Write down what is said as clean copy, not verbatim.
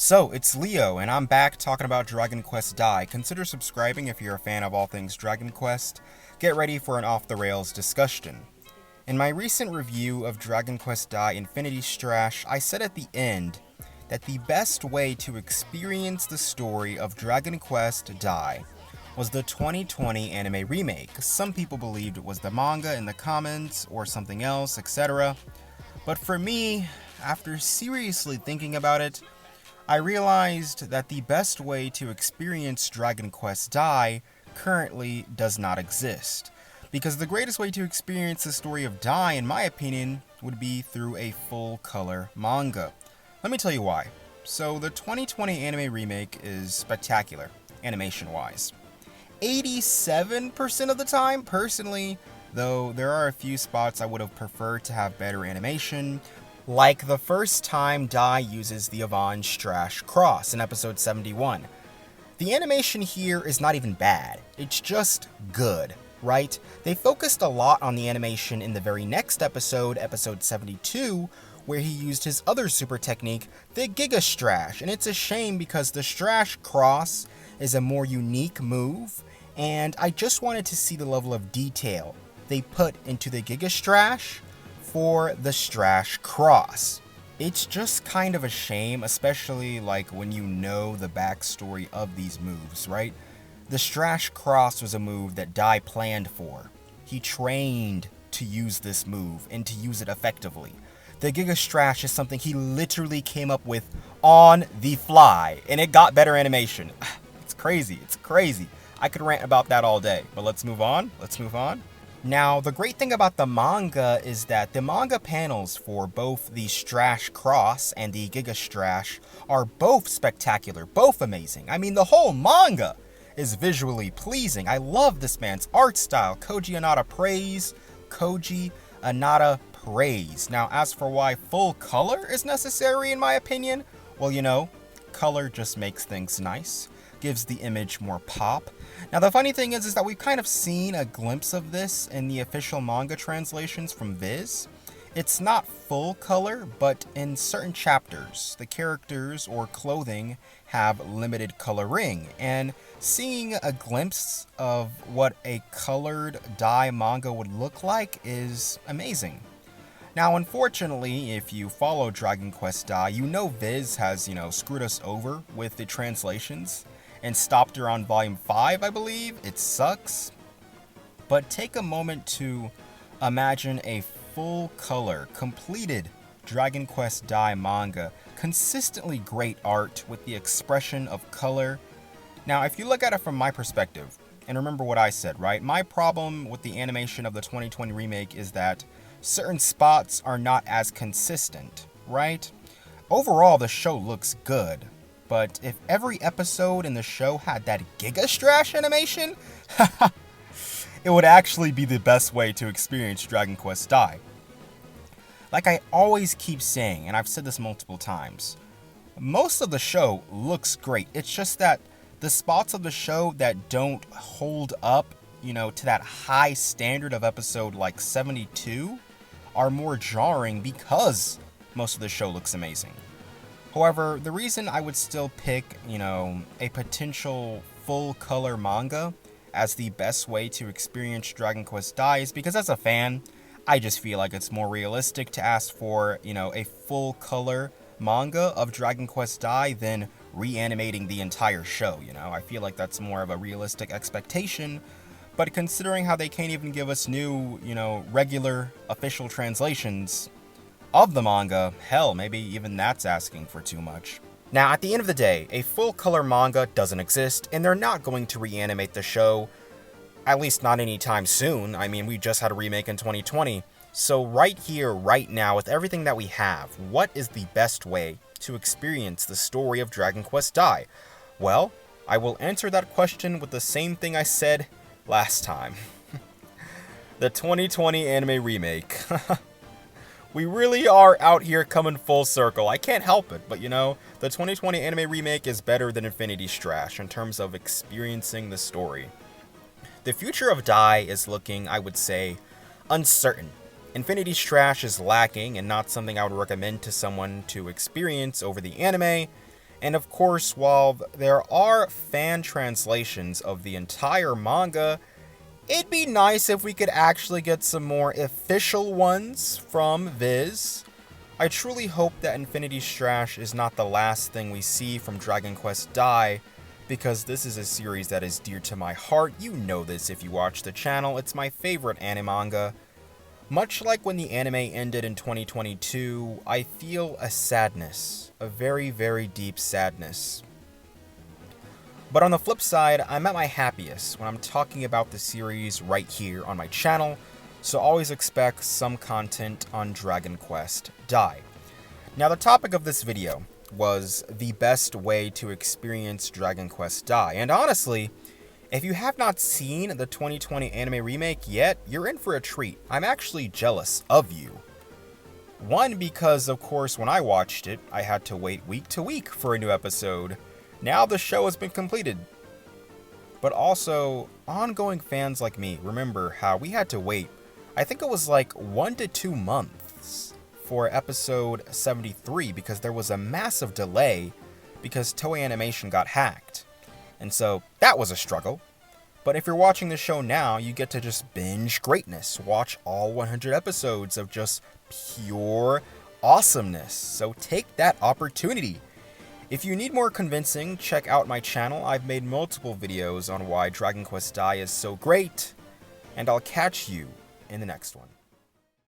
So, it's Leo, and I'm back talking about Dragon Quest Dai. Consider subscribing if you're a fan of all things Dragon Quest. Get ready for an off-the-rails discussion. In my recent review of Dragon Quest Dai Infinity Strash, I said at the end that the best way to experience the story of Dragon Quest Dai was the 2020 anime remake. Some people believed it was the manga in the comments, or something else, etc. But for me, after seriously thinking about it, I realized that the best way to experience Dragon Quest Dai currently does not exist. Because the greatest way to experience the story of Dai, in my opinion, would be through a full-color manga. Let me tell you why. So, the 2020 anime remake is spectacular, animation-wise. 87% of the time, personally, though there are a few spots I would have preferred to have better animation, like the first time Dai uses the Yvonne Strash Cross in episode 71. The animation here is not even bad, it's just good, right? They focused a lot on the animation in the very next episode, episode 72, where he used his other super technique, the Giga Strash, and it's a shame because the Strash Cross is a more unique move, and I just wanted to see the level of detail they put into the Giga Strash for the Strash Cross. It's just kind of a shame, especially like when you know the backstory of these moves, right? The Strash Cross was a move that Dai planned for. He trained to use this move and to use it effectively. The Giga Strash is something he literally came up with on the fly, and it got better animation. It's crazy. I could rant about that all day, but let's move on. Now, the great thing about the manga is that the manga panels for both the Strash Cross and the Giga Strash are both spectacular, both amazing. I mean, the whole manga is visually pleasing. I love this man's art style. Koji Anada praise. Now, as for why full color is necessary in my opinion, well, color just makes things nice, gives the image more pop. Now, the funny thing is that we've kind of seen a glimpse of this in the official manga translations from Viz. It's not full color, but in certain chapters, the characters or clothing have limited coloring, and seeing a glimpse of what a colored Dai manga would look like is amazing. Now, unfortunately, if you follow Dragon Quest Dai, Viz has, screwed us over with the translations and stopped around volume 5, I believe. It sucks. But take a moment to imagine a full color, completed Dragon Quest Dai manga. Consistently great art with the expression of color. Now, if you look at it from my perspective, and remember what I said, right? My problem with the animation of the 2020 remake is that certain spots are not as consistent, right? Overall, the show looks good. But if every episode in the show had that Giga Strash animation, it would actually be the best way to experience Dragon Quest Dai. Like I always keep saying, and I've said this multiple times, most of the show looks great. It's just that the spots of the show that don't hold up, to that high standard of episode like 72 are more jarring because most of the show looks amazing. However, the reason I would still pick, a potential full-color manga as the best way to experience Dragon Quest Dai is because as a fan, I just feel like it's more realistic to ask for, a full-color manga of Dragon Quest Dai than reanimating the entire show, I feel like that's more of a realistic expectation, but considering how they can't even give us new, regular official translations of the manga, hell, maybe even that's asking for too much. Now, at the end of the day, a full-color manga doesn't exist, and they're not going to reanimate the show, at least not anytime soon. I mean, we just had a remake in 2020. So right here, right now, with everything that we have, what is the best way to experience the story of Dragon Quest Dai? Well, I will answer that question with the same thing I said last time. The 2020 anime remake. We really are out here coming full circle. I can't help it, but the 2020 anime remake is better than Infinity Strash in terms of experiencing the story. The future of Dai is looking, I would say, uncertain. Infinity Strash is lacking and not something I would recommend to someone to experience over the anime, And of course, while there are fan translations of the entire manga, it'd be nice if we could actually get some more official ones from Viz. I truly hope that Infinity Strash is not the last thing we see from Dragon Quest Dai, because this is a series that is dear to my heart. You know this if you watch the channel, it's my favorite anime manga. Much like when the anime ended in 2022, I feel a sadness, a very, very deep sadness. But on the flip side, I'm at my happiest when I'm talking about the series right here on my channel, so always expect some content on Dragon Quest Dai. Now the topic of this video was the best way to experience Dragon Quest Dai, and honestly, if you have not seen the 2020 anime remake yet, you're in for a treat. I'm actually jealous of you. One, because of course when I watched it, I had to wait week to week for a new episode. Now the show has been completed. But also, ongoing fans like me remember how we had to wait, I think it was like 1 to 2 months for episode 73 because there was a massive delay because Toei Animation got hacked. And so that was a struggle. But if you're watching the show now, you get to just binge greatness. Watch all 100 episodes of just pure awesomeness. So take that opportunity. If you need more convincing, check out my channel. I've made multiple videos on why Dragon Quest Dai is so great. And I'll catch you in the next one.